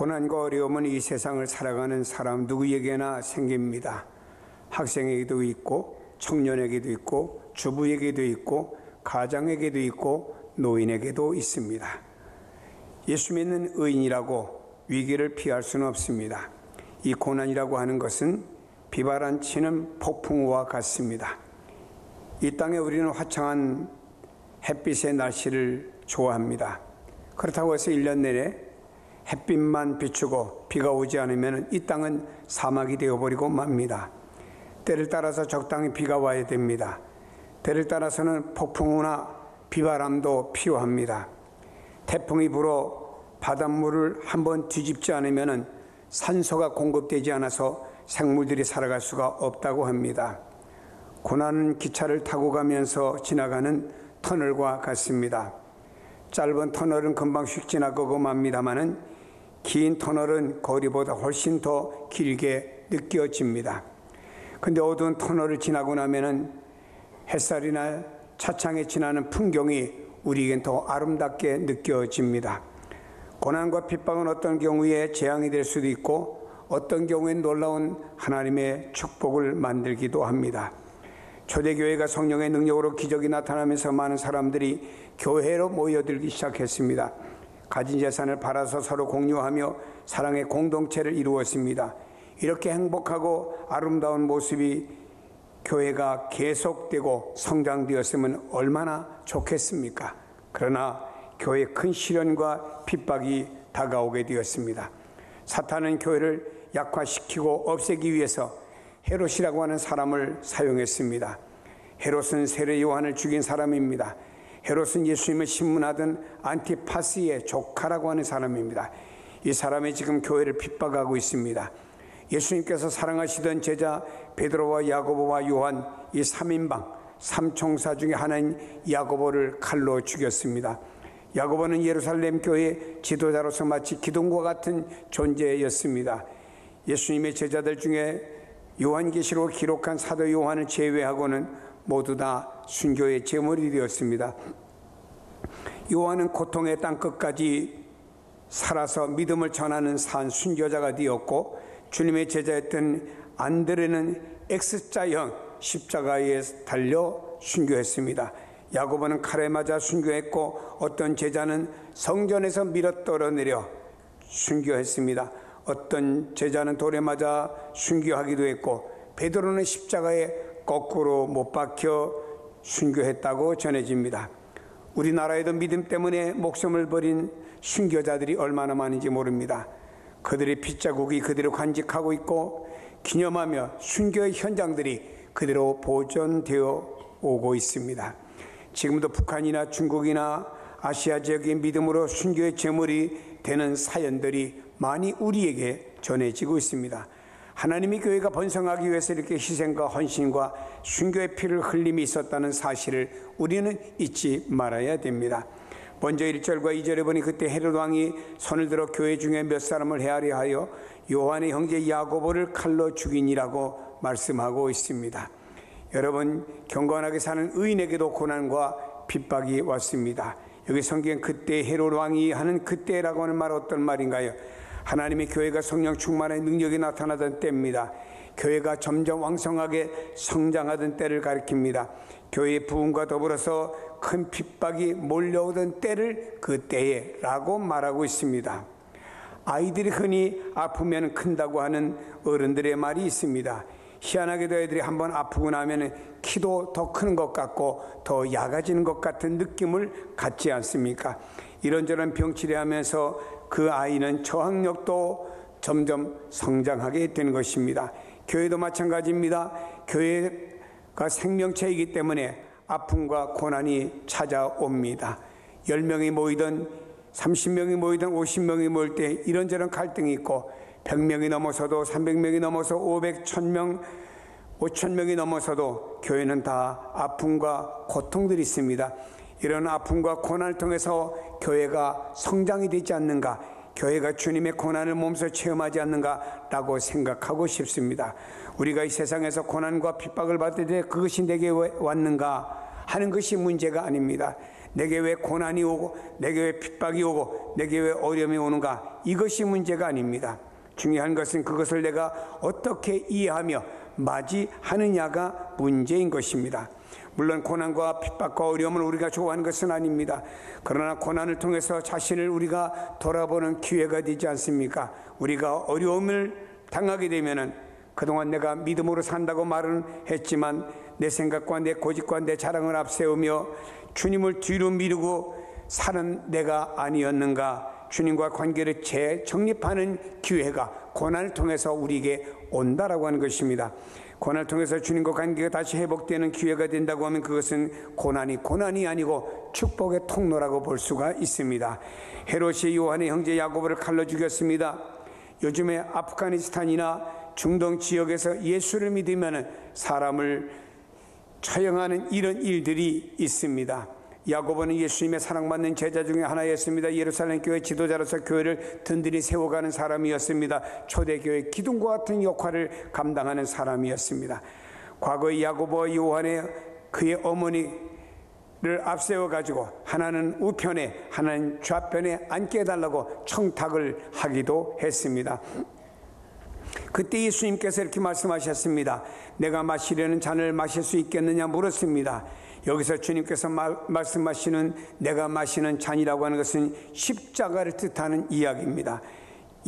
고난과 어려움은 이 세상을 살아가는 사람 누구에게나 생깁니다. 학생에게도 있고 청년에게도 있고 주부에게도 있고 가장에게도 있고 노인에게도 있습니다. 예수 믿는 의인이라고 위기를 피할 수는 없습니다. 이 고난이라고 하는 것은 비바람치는 폭풍우와 같습니다. 이 땅에 우리는 화창한 햇빛의 날씨를 좋아합니다. 그렇다고 해서 1년 내내 햇빛만 비추고 비가 오지 않으면 이 땅은 사막이 되어버리고 맙니다. 때를 따라서 적당히 비가 와야 됩니다. 때를 따라서는 폭풍우나 비바람도 필요합니다. 태풍이 불어 바닷물을 한번 뒤집지 않으면 산소가 공급되지 않아서 생물들이 살아갈 수가 없다고 합니다. 고난은 기차를 타고 가면서 지나가는 터널과 같습니다. 짧은 터널은 금방 휙 지나가고 맙니다마는 긴 터널은 거리보다 훨씬 더 길게 느껴집니다. 근데 어두운 터널을 지나고 나면은 햇살이나 차창에 지나는 풍경이 우리에겐 더 아름답게 느껴집니다. 고난과 핍박은 어떤 경우에 재앙이 될 수도 있고 어떤 경우엔 놀라운 하나님의 축복을 만들기도 합니다. 초대교회가 성령의 능력으로 기적이 나타나면서 많은 사람들이 교회로 모여들기 시작했습니다. 가진 재산을 팔아서 서로 공유하며 사랑의 공동체를 이루었습니다. 이렇게 행복하고 아름다운 모습이 교회가 계속되고 성장되었으면 얼마나 좋겠습니까? 그러나 교회에 큰 시련과 핍박이 다가오게 되었습니다. 사탄은 교회를 약화시키고 없애기 위해서 헤롯이라고 하는 사람을 사용했습니다. 헤롯은 세례 요한을 죽인 사람입니다. 헤롯은 예수님을 신문하던 안티파스의 조카라고 하는 사람입니다. 이 사람이 지금 교회를 핍박하고 있습니다. 예수님께서 사랑하시던 제자 베드로와 야고보와 요한 이 3인방 삼총사 중에 하나인 야고보를 칼로 죽였습니다. 야고보는 예루살렘 교회 지도자로서 마치 기둥과 같은 존재였습니다. 예수님의 제자들 중에 요한계시록 기록한 사도 요한을 제외하고는 모두 다 순교의 제물이 되었습니다. 요한은 고통의 땅끝까지 살아서 믿음을 전하는 산 순교자가 되었고, 주님의 제자였던 안드레는 X자형 십자가에 달려 순교했습니다. 야고보는 칼에 맞아 순교했고, 어떤 제자는 성전에서 밀어 떨어내려 순교했습니다. 어떤 제자는 돌에 맞아 순교하기도 했고, 베드로는 십자가에 거꾸로 못 박혀 순교했다고 전해집니다. 우리나라에도 믿음 때문에 목숨을 버린 순교자들이 얼마나 많은지 모릅니다. 그들의 핏자국이 그대로 간직하고 있고 기념하며 순교의 현장들이 그대로 보존되어 오고 있습니다. 지금도 북한이나 중국이나 아시아 지역의 믿음으로 순교의 제물이 되는 사연들이 많이 우리에게 전해지고 있습니다. 하나님이 교회가 번성하기 위해서 이렇게 희생과 헌신과 순교의 피를 흘림이 있었다는 사실을 우리는 잊지 말아야 됩니다. 먼저 1절과 2절에 보니 그때 헤롯 왕이 손을 들어 교회 중에 몇 사람을 헤아려 하여 요한의 형제 야고보를 칼로 죽이니라고 말씀하고 있습니다. 여러분, 경건하게 사는 의인에게도 고난과 핍박이 왔습니다. 여기 성경 그때 헤롯 왕이 하는 그때라고 하는 말 어떤 말인가요? 하나님의 교회가 성령 충만의 능력이 나타나던 때입니다. 교회가 점점 왕성하게 성장하던 때를 가리킵니다. 교회의 부흥과 더불어서 큰 핍박이 몰려오던 때를 그때에 라고 말하고 있습니다. 아이들이 흔히 아프면 큰다고 하는 어른들의 말이 있습니다. 희한하게도 애들이 한번 아프고 나면 키도 더 크는 것 같고 더 작아지는 것 같은 느낌을 갖지 않습니까? 이런저런 병치레하면서 그 아이는 저항력도 점점 성장하게 되는 것입니다. 교회도 마찬가지입니다. 교회가 생명체이기 때문에 아픔과 고난이 찾아옵니다. 10명이 모이든 30명이 모이든 50명이 모일 때 이런저런 갈등이 있고 100명이 넘어서도 300명이 넘어서 500, 1000명, 5000명이 넘어서도 교회는 다 아픔과 고통들이 있습니다. 이런 아픔과 고난을 통해서 교회가 성장이 되지 않는가, 교회가 주님의 고난을 몸소 체험하지 않는가라고 생각하고 싶습니다. 우리가 이 세상에서 고난과 핍박을 받을 때 그것이 내게 왜 왔는가 하는 것이 문제가 아닙니다. 내게 왜 고난이 오고 내게 왜 핍박이 오고 내게 왜 어려움이 오는가? 이것이 문제가 아닙니다. 중요한 것은 그것을 내가 어떻게 이해하며 맞이하느냐가 문제인 것입니다. 물론 고난과 핍박과 어려움을 우리가 좋아하는 것은 아닙니다. 그러나 고난을 통해서 자신을 우리가 돌아보는 기회가 되지 않습니까? 우리가 어려움을 당하게 되면은 그동안 내가 믿음으로 산다고 말은 했지만 내 생각과 내 고집과 내 자랑을 앞세우며 주님을 뒤로 미루고 사는 내가 아니었는가? 주님과 관계를 재정립하는 기회가 고난을 통해서 우리에게 온다라고 하는 것입니다. 고난을 통해서 주님과 관계가 다시 회복되는 기회가 된다고 하면 그것은 고난이 아니고 축복의 통로라고 볼 수가 있습니다. 헤롯이 요한의 형제 야고보를 칼로 죽였습니다. 요즘에 아프가니스탄이나 중동 지역에서 예수를 믿으면 사람을 처형하는 이런 일들이 있습니다. 야고보는 예수님의 사랑받는 제자 중에 하나였습니다. 예루살렘 교회 지도자로서 교회를 든든히 세워가는 사람이었습니다. 초대교회 기둥과 같은 역할을 감당하는 사람이었습니다. 과거의 야고보와 요한의 그의 어머니를 앞세워가지고 하나는 우편에 하나는 좌편에 앉게 해달라고 청탁을 하기도 했습니다. 그때 예수님께서 이렇게 말씀하셨습니다. 내가 마시려는 잔을 마실 수 있겠느냐 물었습니다. 여기서 주님께서 말씀하시는 내가 마시는 잔이라고 하는 것은 십자가를 뜻하는 이야기입니다.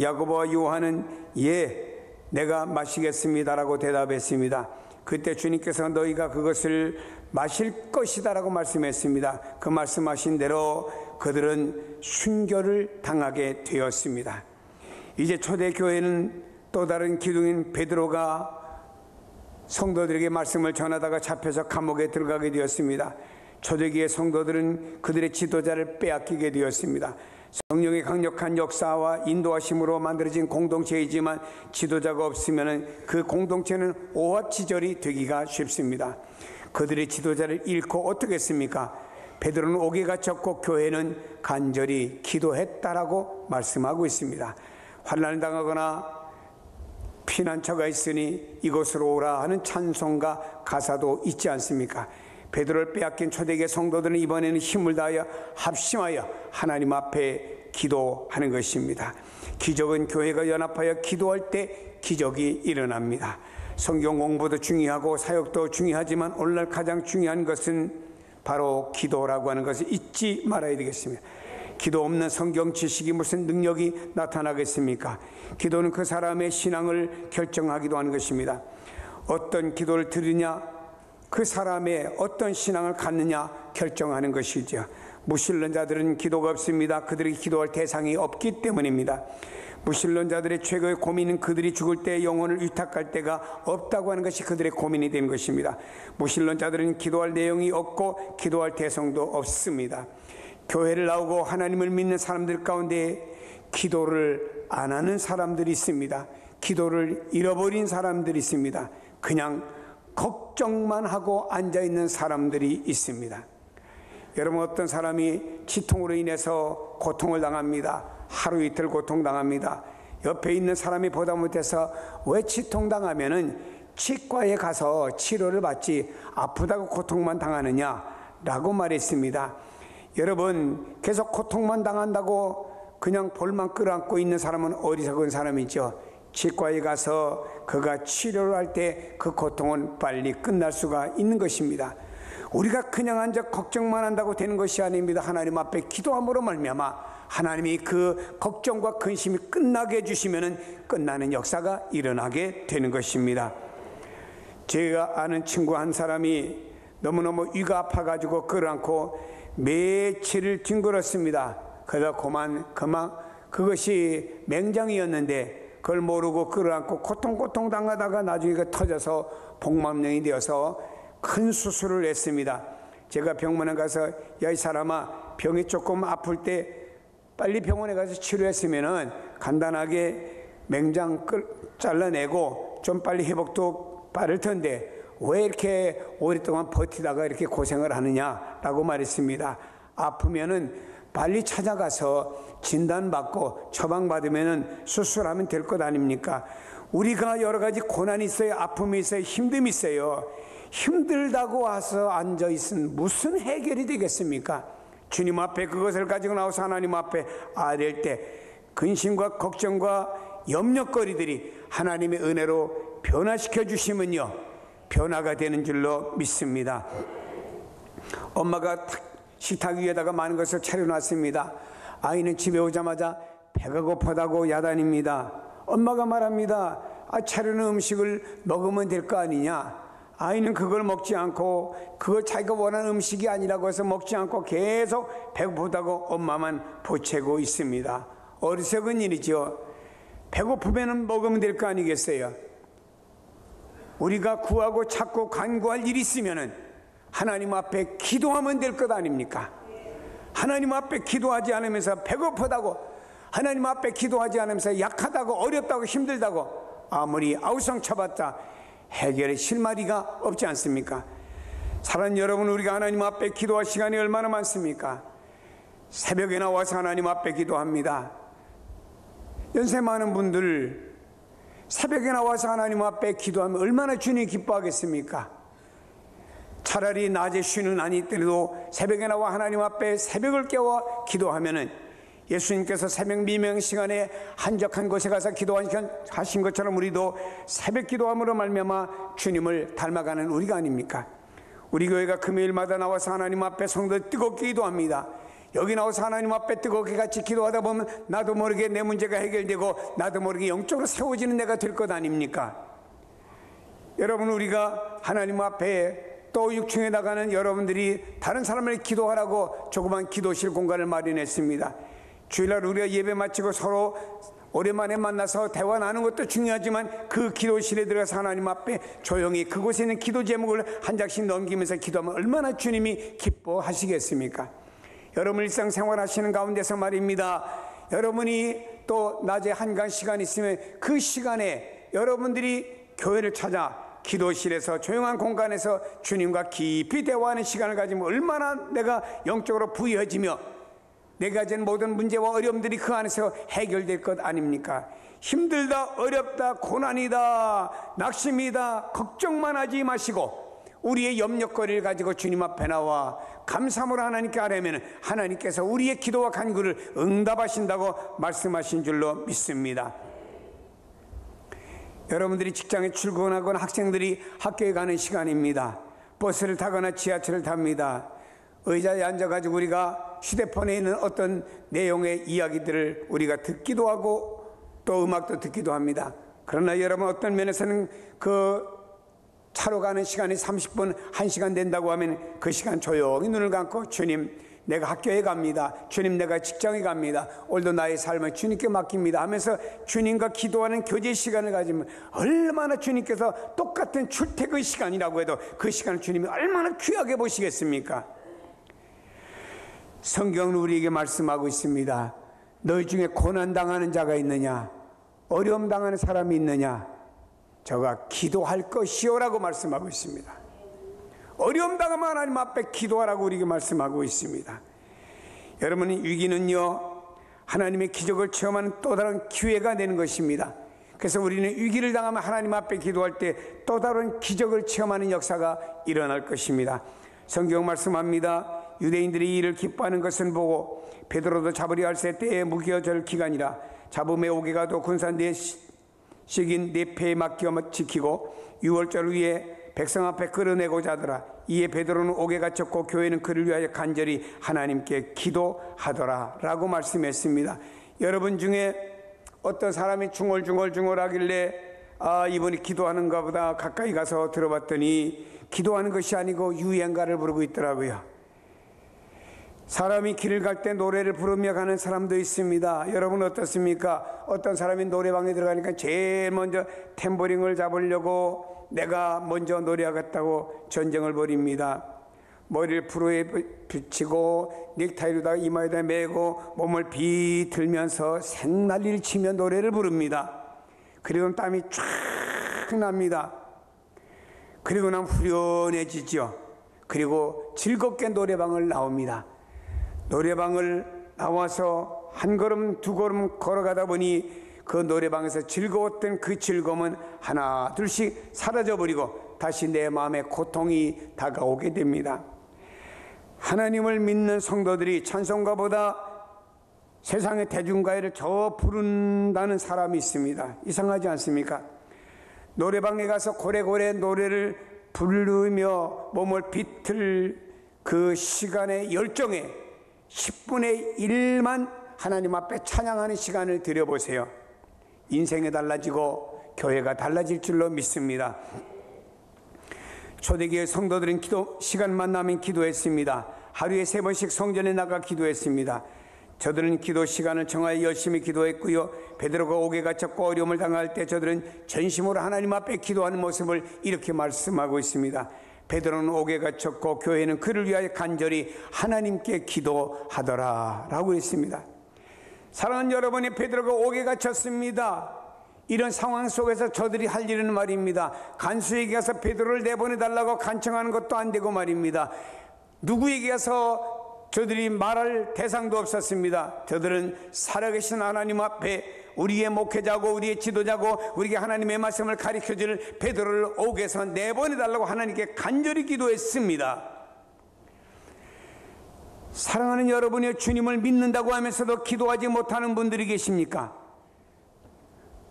야고보와 요한은 예, 내가 마시겠습니다라고 대답했습니다. 그때 주님께서 너희가 그것을 마실 것이다라고 말씀했습니다. 그 말씀하신 대로 그들은 순교를 당하게 되었습니다. 이제 초대교회는 또 다른 기둥인 베드로가 성도들에게 말씀을 전하다가 잡혀서 감옥에 들어가게 되었습니다. 초대기의 성도들은 그들의 지도자를 빼앗기게 되었습니다. 성령의 강력한 역사와 인도하심으로 만들어진 공동체이지만 지도자가 없으면 그 공동체는 오합지졸이 되기가 쉽습니다. 그들의 지도자를 잃고 어떻게 했습니까? 베드로는 옥에 갇혔고 교회는 간절히 기도했다라고 말씀하고 있습니다. 환난을 당하거나 피난처가 있으니 이곳으로 오라 하는 찬송가 가사도 있지 않습니까? 베드로를 빼앗긴 초대교회 성도들은 이번에는 힘을 다하여 합심하여 하나님 앞에 기도하는 것입니다. 기적은 교회가 연합하여 기도할 때 기적이 일어납니다. 성경 공부도 중요하고 사역도 중요하지만 오늘날 가장 중요한 것은 바로 기도라고 하는 것을 잊지 말아야 되겠습니다. 기도 없는 성경 지식이 무슨 능력이 나타나겠습니까? 기도는 그 사람의 신앙을 결정하기도 하는 것입니다. 어떤 기도를 드리냐, 그 사람의 어떤 신앙을 갖느냐 결정하는 것이죠. 무신론자들은 기도가 없습니다. 그들이 기도할 대상이 없기 때문입니다. 무신론자들의 최고의 고민은 그들이 죽을 때 영혼을 위탁할 때가 없다고 하는 것이 그들의 고민이 되는 것입니다. 무신론자들은 기도할 내용이 없고 기도할 대상도 없습니다. 교회를 나오고 하나님을 믿는 사람들 가운데 기도를 안 하는 사람들이 있습니다. 기도를 잃어버린 사람들이 있습니다. 그냥 걱정만 하고 앉아있는 사람들이 있습니다. 여러분, 어떤 사람이 치통으로 인해서 고통을 당합니다. 하루 이틀 고통당합니다. 옆에 있는 사람이 보다 못해서 왜 치통당하면은 치과에 가서 치료를 받지 아프다고 고통만 당하느냐라고 말했습니다. 여러분, 계속 고통만 당한다고 그냥 볼만 끌어안고 있는 사람은 어리석은 사람이죠. 치과에 가서 그가 치료를 할 때 그 고통은 빨리 끝날 수가 있는 것입니다. 우리가 그냥 앉아 걱정만 한다고 되는 것이 아닙니다. 하나님 앞에 기도함으로 말미암아 하나님이 그 걱정과 근심이 끝나게 해주시면 끝나는 역사가 일어나게 되는 것입니다. 제가 아는 친구 한 사람이 너무너무 위가 아파가지고 끌어안고 며칠을 뒹굴었습니다. 그러다 그만 그것이 맹장이었는데 그걸 모르고 끌어안고 고통 당하다가 나중에 터져서 복막령이 되어서 큰 수술을 했습니다. 제가 병원에 가서 야, 이 사람아, 병이 조금 아플 때 빨리 병원에 가서 치료했으면은 간단하게 맹장 잘라내고 좀 빨리 회복도 빠를 텐데 왜 이렇게 오랫동안 버티다가 이렇게 고생을 하느냐라고 말했습니다. 아프면은 빨리 찾아가서 진단받고 처방받으면은 수술하면 될 것 아닙니까? 우리가 여러 가지 고난이 있어요. 아픔이 있어요. 힘듦이 있어요. 힘들다고 와서 앉아있으면 무슨 해결이 되겠습니까? 주님 앞에 그것을 가지고 나와서 하나님 앞에 아뢰일 때 근심과 걱정과 염려거리들이 하나님의 은혜로 변화시켜 주시면요, 변화가 되는 줄로 믿습니다. 엄마가 식탁 위에다가 많은 것을 차려놨습니다. 아이는 집에 오자마자 배가 고프다고 야단입니다. 엄마가 말합니다. 차려놓은 음식을 먹으면 될 거 아니냐. 아이는 그걸 먹지 않고, 그걸 자기가 원하는 음식이 아니라고 해서 먹지 않고 계속 배고프다고 엄마만 보채고 있습니다. 어리석은 일이죠. 배고프면 먹으면 될 거 아니겠어요? 우리가 구하고 찾고 간구할 일이 있으면 하나님 앞에 기도하면 될 것 아닙니까? 하나님 앞에 기도하지 않으면서 배고프다고, 하나님 앞에 기도하지 않으면서 약하다고, 어렵다고, 힘들다고 아무리 아우성 쳐봤자 해결의 실마리가 없지 않습니까? 사랑하는 여러분, 우리가 하나님 앞에 기도할 시간이 얼마나 많습니까? 새벽에 나와서 하나님 앞에 기도합니다. 연세 많은 분들 새벽에 나와서 하나님 앞에 기도하면 얼마나 주님이 기뻐하겠습니까? 차라리 낮에 쉬는 날이 있더라도 새벽에 나와 하나님 앞에 새벽을 깨워 기도하면은 예수님께서 새벽 미명 시간에 한적한 곳에 가서 기도하신 것처럼 우리도 새벽 기도함으로 말미암아 주님을 닮아가는 우리가 아닙니까? 우리 교회가 금요일마다 나와서 하나님 앞에 성도 뜨겁게 기도합니다. 여기 나와서 하나님 앞에 뜨겁게 같이 기도하다 보면 나도 모르게 내 문제가 해결되고 나도 모르게 영적으로 세워지는 내가 될 것 아닙니까? 여러분, 우리가 하나님 앞에 또 6층에 나가는 여러분들이 다른 사람을 기도하라고 조그만 기도실 공간을 마련했습니다. 주일날 우리가 예배 마치고 서로 오랜만에 만나서 대화 나누는 것도 중요하지만 그 기도실에 들어가서 하나님 앞에 조용히 그곳에 있는 기도 제목을 한 장씩 넘기면서 기도하면 얼마나 주님이 기뻐하시겠습니까? 여러분 일상생활 하시는 가운데서 말입니다. 여러분이 또 낮에 한간 시간 있으면 그 시간에 여러분들이 교회를 찾아 기도실에서 조용한 공간에서 주님과 깊이 대화하는 시간을 가지면 얼마나 내가 영적으로 부유해지며 내가 가진 모든 문제와 어려움들이 그 안에서 해결될 것 아닙니까? 힘들다, 어렵다, 고난이다, 낙심이다, 걱정만 하지 마시고 우리의 염려거리를 가지고 주님 앞에 나와 감사함으로 하나님께 아뢰면 하나님께서 우리의 기도와 간구를 응답하신다고 말씀하신 줄로 믿습니다. 여러분들이 직장에 출근하거나 학생들이 학교에 가는 시간입니다. 버스를 타거나 지하철을 탑니다. 의자에 앉아가지고 우리가 휴대폰에 있는 어떤 내용의 이야기들을 우리가 듣기도 하고 또 음악도 듣기도 합니다. 그러나 여러분 어떤 면에서는 그 차로 가는 시간이 30분, 1시간 된다고 하면 그 시간 조용히 눈을 감고 주님 내가 학교에 갑니다. 주님 내가 직장에 갑니다. 오늘도 나의 삶을 주님께 맡깁니다 하면서 주님과 기도하는 교제 시간을 가지면 얼마나 주님께서 똑같은 출퇴근 시간이라고 해도 그 시간을 주님이 얼마나 귀하게 보시겠습니까? 성경은 우리에게 말씀하고 있습니다. 너희 중에 고난당하는 자가 있느냐? 어려움 당하는 사람이 있느냐? 저가 기도할 것이요라고 말씀하고 있습니다. 어려움 당하면 하나님 앞에 기도하라고 우리에게 말씀하고 있습니다. 여러분의 위기는요 하나님의 기적을 체험하는 또 다른 기회가 되는 것입니다. 그래서 우리는 위기를 당하면 하나님 앞에 기도할 때 또 다른 기적을 체험하는 역사가 일어날 것입니다. 성경 말씀합니다. 유대인들이 이 일을 기뻐하는 것을 보고 베드로도 잡으려 할 때에 무기어절 기간이라 잡음의 오개가도 군사 넷씩인 네 패에 맡겨 지키고 유월절 위에 백성 앞에 끌어내고자 하더라. 이에 베드로는 옥에 갇혔고 교회는 그를 위하여 간절히 하나님께 기도하더라 라고 말씀했습니다. 여러분 중에 어떤 사람이 중얼중얼하길래 이분이 기도하는가 보다 가까이 가서 들어봤더니 기도하는 것이 아니고 유행가를 부르고 있더라고요. 사람이 길을 갈 때 노래를 부르며 가는 사람도 있습니다. 여러분 어떻습니까? 어떤 사람이 노래방에 들어가니까 제일 먼저 탬버린을 잡으려고 내가 먼저 노래하겠다고 전쟁을 벌입니다. 머리를 프로에 붙이고 넥타이로다가 이마에다 메고 몸을 비틀면서 생난리를 치며 노래를 부릅니다. 그리고 땀이 쫙 납니다. 그리고 나면 후련해지죠. 그리고 즐겁게 노래방을 나옵니다. 노래방을 나와서 한 걸음 두 걸음 걸어가다 보니 그 노래방에서 즐거웠던 그 즐거움은 하나 둘씩 사라져버리고 다시 내 마음에 고통이 다가오게 됩니다. 하나님을 믿는 성도들이 찬송가보다 세상의 대중가요를 더 부른다는 사람이 있습니다. 이상하지 않습니까? 노래방에 가서 고래고래 노래를 부르며 몸을 비틀 그 시간의 열정에 10분의 1만 하나님 앞에 찬양하는 시간을 들여보세요. 인생이 달라지고 교회가 달라질 줄로 믿습니다. 초대교회 성도들은 기도 시간만 나면 기도했습니다. 하루에 3번씩 성전에 나가 기도했습니다. 저들은 기도 시간을 정하여 열심히 기도했고요. 베드로가 옥에 갇혔고 어려움을 당할 때 저들은 전심으로 하나님 앞에 기도하는 모습을 이렇게 말씀하고 있습니다. 베드로는 옥에 갇혔고 교회는 그를 위하여 간절히 하나님께 기도하더라 라고 했습니다. 사랑하는 여러분이, 베드로가 옥에 갇혔습니다. 이런 상황 속에서 저들이 할 일은 말입니다, 간수에게 가서 베드로를 내보내달라고 간청하는 것도 안 되고 말입니다, 누구에게 가서 저들이 말할 대상도 없었습니다. 저들은 살아계신 하나님 앞에 우리의 목회자고 우리의 지도자고 우리에게 하나님의 말씀을 가르쳐줄 베드로를 옥에서 내보내달라고 하나님께 간절히 기도했습니다. 사랑하는 여러분이 주님을 믿는다고 하면서도 기도하지 못하는 분들이 계십니까?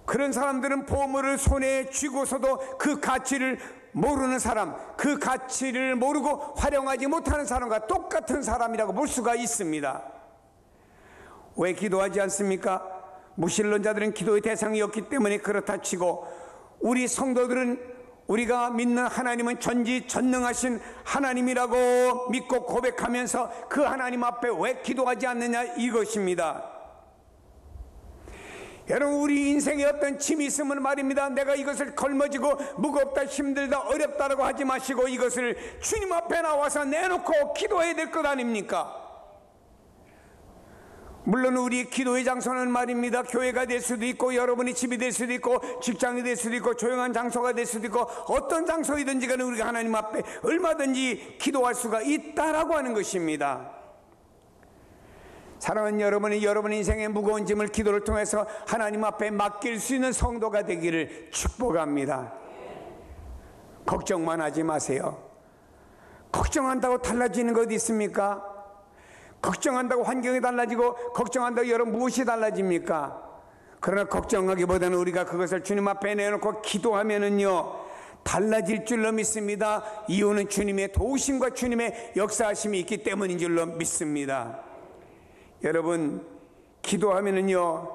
그런 사람들은 보물을 손에 쥐고서도 그 가치를 모르는 사람, 그 가치를 모르고 활용하지 못하는 사람과 똑같은 사람이라고 볼 수가 있습니다. 왜 기도하지 않습니까? 무신론자들은 기도의 대상이 없기 때문에 그렇다 치고, 우리 성도들은 우리가 믿는 하나님은 전지전능하신 하나님이라고 믿고 고백하면서 그 하나님 앞에 왜 기도하지 않느냐, 이것입니다. 여러분, 우리 인생에 어떤 짐이 있으면 말입니다, 내가 이것을 걸머지고 무겁다, 힘들다, 어렵다라고 하지 마시고 이것을 주님 앞에 나와서 내놓고 기도해야 될 것 아닙니까? 물론 우리 기도의 장소는 말입니다, 교회가 될 수도 있고 여러분의 집이 될 수도 있고 직장이 될 수도 있고 조용한 장소가 될 수도 있고 어떤 장소이든지 간에 우리가 하나님 앞에 얼마든지 기도할 수가 있다라고 하는 것입니다. 사랑하는 여러분이 여러분의 인생의 무거운 짐을 기도를 통해서 하나님 앞에 맡길 수 있는 성도가 되기를 축복합니다. 걱정만 하지 마세요. 걱정한다고 달라지는 것 있습니까? 걱정한다고 환경이 달라지고 걱정한다고 여러분 무엇이 달라집니까? 그러나 걱정하기보다는 우리가 그것을 주님 앞에 내놓고 기도하면은요, 달라질 줄로 믿습니다. 이유는 주님의 도우심과 주님의 역사하심이 있기 때문인 줄로 믿습니다. 여러분, 기도하면은요,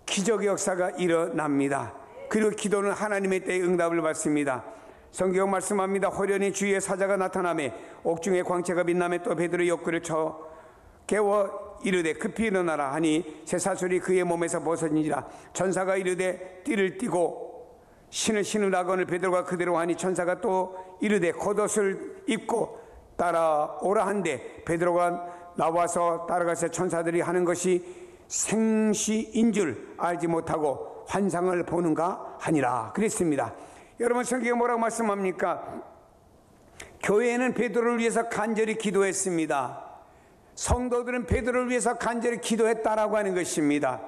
기적의 역사가 일어납니다. 그리고 기도는 하나님의 때에 응답을 받습니다. 성경 말씀합니다. 호련히 주의 사자가 나타나매 옥중에 광채가 빛나매 또 베드로의 옆구리를 쳐 깨워 이르되 급히 일어나라 하니 쇠사슬이 그의 몸에서 벗어지니라. 천사가 이르되 띠를 띠고 신을 신으라거늘 베드로가 그대로 하니 천사가 또 이르되 겉옷을 입고 따라오라 한데 베드로가 나와서 따라가서 천사들이 하는 것이 생시인 줄 알지 못하고 환상을 보는가 하니라 그랬습니다. 여러분, 성경에 뭐라고 말씀합니까? 교회는 베드로를 위해서 간절히 기도했습니다. 성도들은 베드로를 위해서 간절히 기도했다라고 하는 것입니다.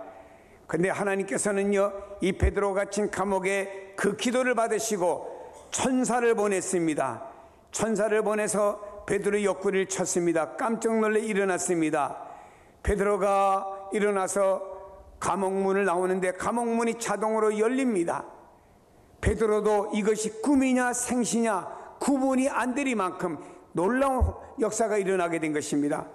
그런데 하나님께서는요, 이 베드로 갇힌 감옥에 그 기도를 받으시고 천사를 보냈습니다. 천사를 보내서 베드로의 옆구리를 쳤습니다. 깜짝 놀래 일어났습니다. 베드로가 일어나서 감옥문을 나오는데 감옥문이 자동으로 열립니다. 베드로도 이것이 꿈이냐 생시냐 구분이 안 되리 만큼 놀라운 역사가 일어나게 된 것입니다.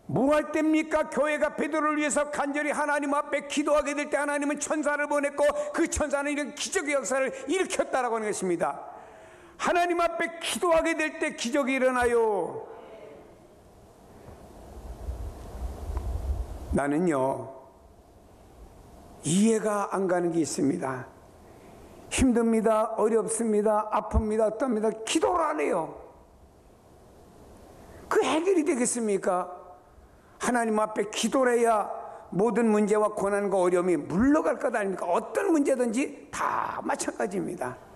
뭐 할 때입니까? 교회가 베드로를 위해서 간절히 하나님 앞에 기도하게 될 때 하나님은 천사를 보냈고 그 천사는 이런 기적의 역사를 일으켰다라고 하는 것입니다. 하나님 앞에 기도하게 될 때 기적이 일어나요. 나는요, 이해가 안 가는 게 있습니다. 힘듭니다, 어렵습니다, 아픕니다, 어떻습니다. 기도를 안 해요. 그 해결이 되겠습니까? 하나님 앞에 기도를 해야 모든 문제와 고난과 어려움이 물러갈 것 아닙니까? 어떤 문제든지 다 마찬가지입니다.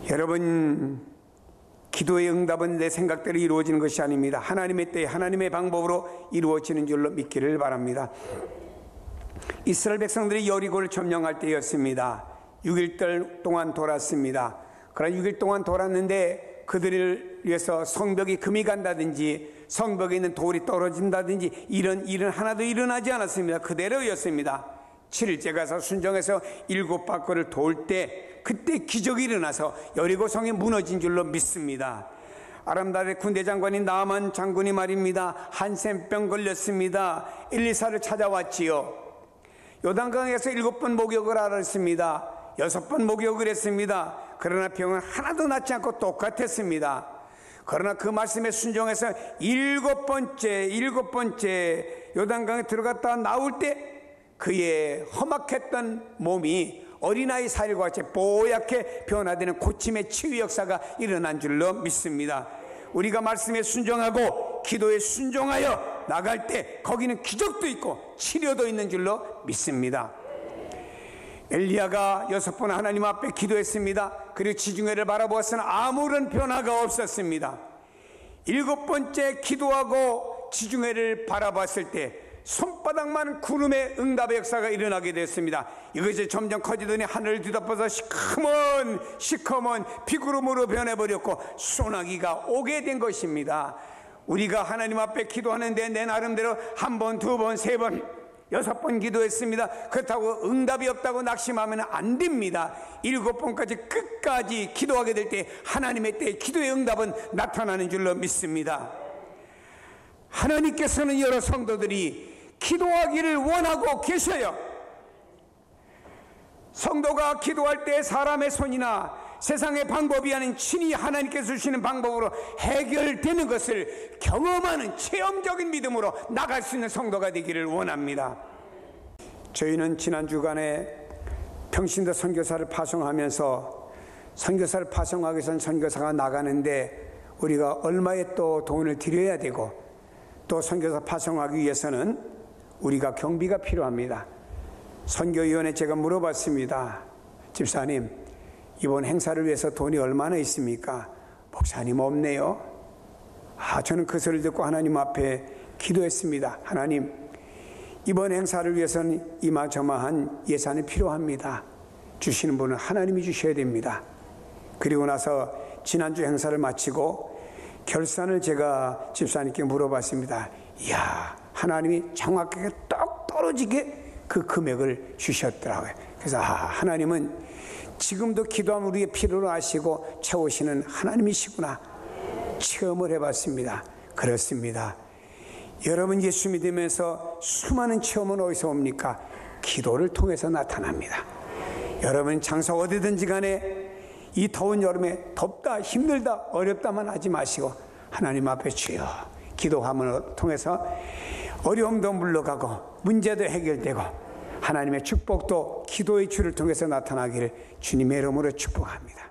여러분, 기도의 응답은 내 생각대로 이루어지는 것이 아닙니다. 하나님의 때에 하나님의 방법으로 이루어지는 줄로 믿기를 바랍니다. 이스라엘 백성들이 여리고를 점령할 때였습니다. 6일 동안 돌았습니다. 그러나 6일 동안 돌았는데 그들을 위해서 성벽이 금이 간다든지 성벽에 있는 돌이 떨어진다든지 이런 일은 하나도 일어나지 않았습니다. 그대로였습니다. 7일째 가서 순종해서 7바퀴를 돌 때 그때 기적이 일어나서 여리고성이 무너진 줄로 믿습니다. 아람달의 군대 장관인 나아만 장군이 말입니다. 한센병 걸렸습니다. 엘리사를 찾아왔지요. 요단강에서 7번 목욕을 하였습니다. 6번 목욕을 했습니다. 그러나 병은 하나도 낫지 않고 똑같았습니다. 그러나 그 말씀에 순종해서 7번째 요단강에 들어갔다 나올 때 그의 험악했던 몸이 어린아이 살과 같이 뽀얗게 변화되는 고침의 치유 역사가 일어난 줄로 믿습니다. 우리가 말씀에 순종하고 기도에 순종하여 나갈 때 거기는 기적도 있고 치료도 있는 줄로 믿습니다. 엘리야가 6번 하나님 앞에 기도했습니다. 그리고 지중해를 바라보았으나 아무런 변화가 없었습니다. 7번째 기도하고 지중해를 바라봤을 때 손바닥만 구름의 응답의 역사가 일어나게 됐습니다. 이것이 점점 커지더니 하늘을 뒤덮어서 시커먼 비구름으로 변해버렸고 소나기가 오게 된 것입니다. 우리가 하나님 앞에 기도하는데 내 나름대로 1번, 2번, 3번, 6번 기도했습니다. 그렇다고 응답이 없다고 낙심하면 안 됩니다. 7번까지 끝까지 기도하게 될 때 하나님의 때 기도의 응답은 나타나는 줄로 믿습니다. 하나님께서는 여러 성도들이 기도하기를 원하고 계셔요. 성도가 기도할 때 사람의 손이나 세상의 방법이 아닌 친히 하나님께서 주시는 방법으로 해결되는 것을 경험하는 체험적인 믿음으로 나갈 수 있는 성도가 되기를 원합니다. 저희는 지난 주간에 평신도 선교사를 파송하면서 선교사를 파송하기 위해서는 선교사가 나가는데 우리가 얼마의 또 돈을 들여야 되고 또 선교사 파송하기 위해서는 우리가 경비가 필요합니다. 선교위원회 제가 물어봤습니다. 집사님, 이번 행사를 위해서 돈이 얼마나 있습니까? 목사님 없네요. 저는 그 소리를 듣고 하나님 앞에 기도했습니다. 하나님, 이번 행사를 위해서는 이마저마한 예산이 필요합니다. 주시는 분은 하나님이 주셔야 됩니다. 그리고 나서 지난주 행사를 마치고 결산을 제가 집사님께 물어봤습니다. 이야, 하나님이 정확하게 똑 떨어지게 그 금액을 주셨더라고요. 그래서 하나님은 지금도 기도하면 우리의 필요를 아시고 채우시는 하나님이시구나 체험을 해봤습니다. 그렇습니다. 여러분 예수 믿으면서 수많은 체험은 어디서 옵니까? 기도를 통해서 나타납니다. 여러분 장사 어디든지 간에 이 더운 여름에 덥다 힘들다 어렵다만 하지 마시고 하나님 앞에 주여 기도함을 통해서 어려움도 물러가고 문제도 해결되고 하나님의 축복도 기도의 주를 통해서 나타나기를 주님의 이름으로 축복합니다.